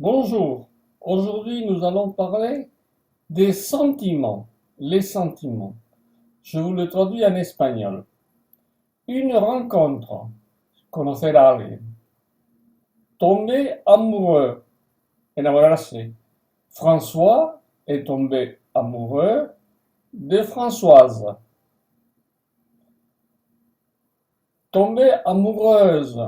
Bonjour, aujourd'hui nous allons parler des sentiments, les sentiments. Je vous le traduis en espagnol. Une rencontre, conocer a alguien. Tomber amoureux, enamorarse. François est tombé amoureux de Françoise. Tomber amoureuse.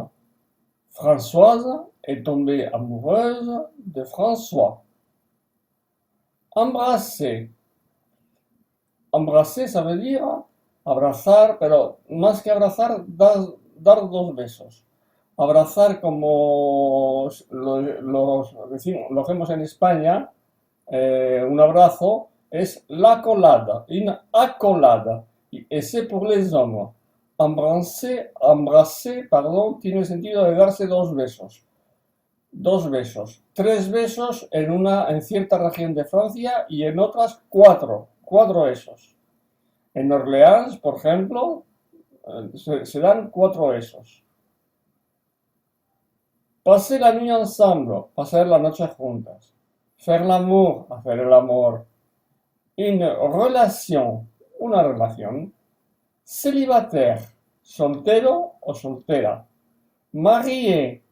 Françoise est tombée amoureuse de François. Embrasser. Embrasser, ça veut dire abrazar, pero más que abrazar, dar dos besos. Abrazar como lo hacemos en España, un abrazo, es la colada, une accolade, et c'est pour les hommes. Embrasser, pardon, tiene sentido de darse dos besos. Dos besos. Tres besos en cierta región de Francia y en otras cuatro besos. En Orleans, por ejemplo, se dan cuatro besos. Passer la nuit ensemble, pasar la noche juntas. Faire l'amour, hacer el amor. Une relation, una relación. Célibataire, soltero o soltera. Marié,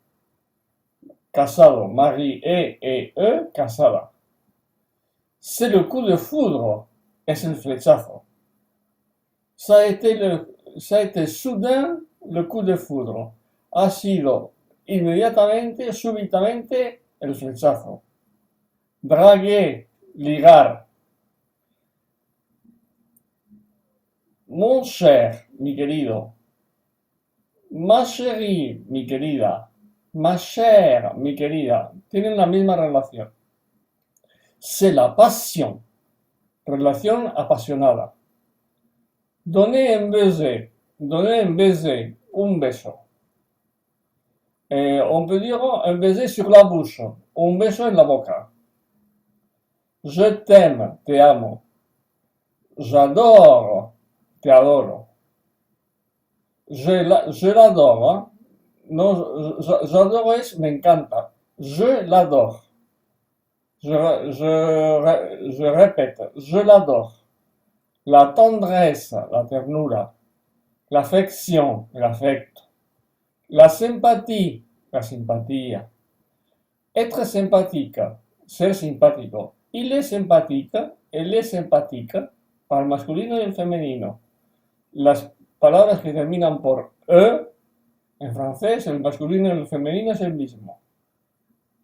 casado, marié, casada. C'est le coup de foudre, es el flechazo. Ça a été soudain le coup de foudre. Ha sido inmediatamente, súbitamente, el flechazo. Draguer, ligar. Mon cher, mi querido. Ma chérie, mi querida. Ma chère, mi querida. Tienen la misma relación. C'est la passion. Relación apasionada. Donner un baiser, un beso. On peut dire un baiser sur la bouche, un beso en la boca. Je t'aime, te amo. J'adore, te adoro. Je l'adore, hein? No, j'adore es me encanta. Je l'adore. Je répète, je l'adore. La tendresse, la ternura. L'affection, l'affecto. La sympathie, la simpatía. Être sympathique, ser simpático. Il est sympathique, elle est sympathique, para el masculino y el femenino. Las palabras que terminan por en francés, el masculino y el femenino es el mismo.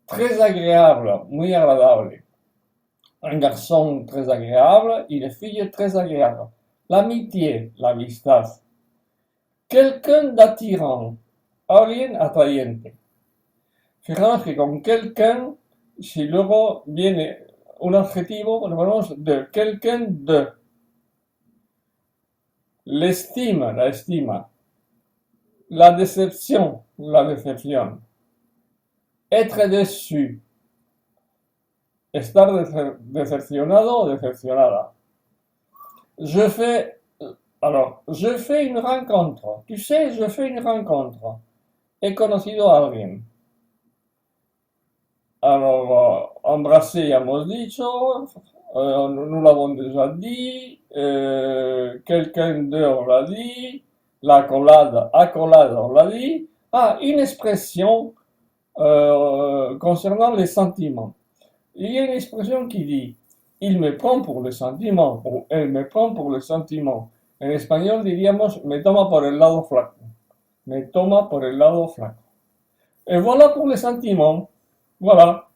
Très agréable, muy agradable. Un garçon très agréable, une fille très agréable. L'amitié, la amistad. Quelqu'un d'attirant, alguien atrayente. Fijaros que con quelqu'un, si luego viene un adjetivo, lo ponemos de quelqu'un de. L'estime, la estima. La déception, la décepción. Être déçu. Estar decepcionado o decepcionada. Je fais une rencontre. Tu sais, je fais une rencontre. He conocido a alguien. Alors, embrasser, ya hemos dicho. Nous l'avons déjà dit. Quelqu'un de, on l'a dit. Accolade, on l'a dit. Ah, une expression concernant les sentiments. Il y a une expression qui dit « il me prend pour le sentiment » ou « elle me prend pour le sentiment ». En espagnol diríamos « me toma por el lado flaco ». Me toma por el lado flaco. Et voilà pour les sentiments. Voilà.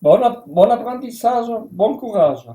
Bon apprentissage, bon courage.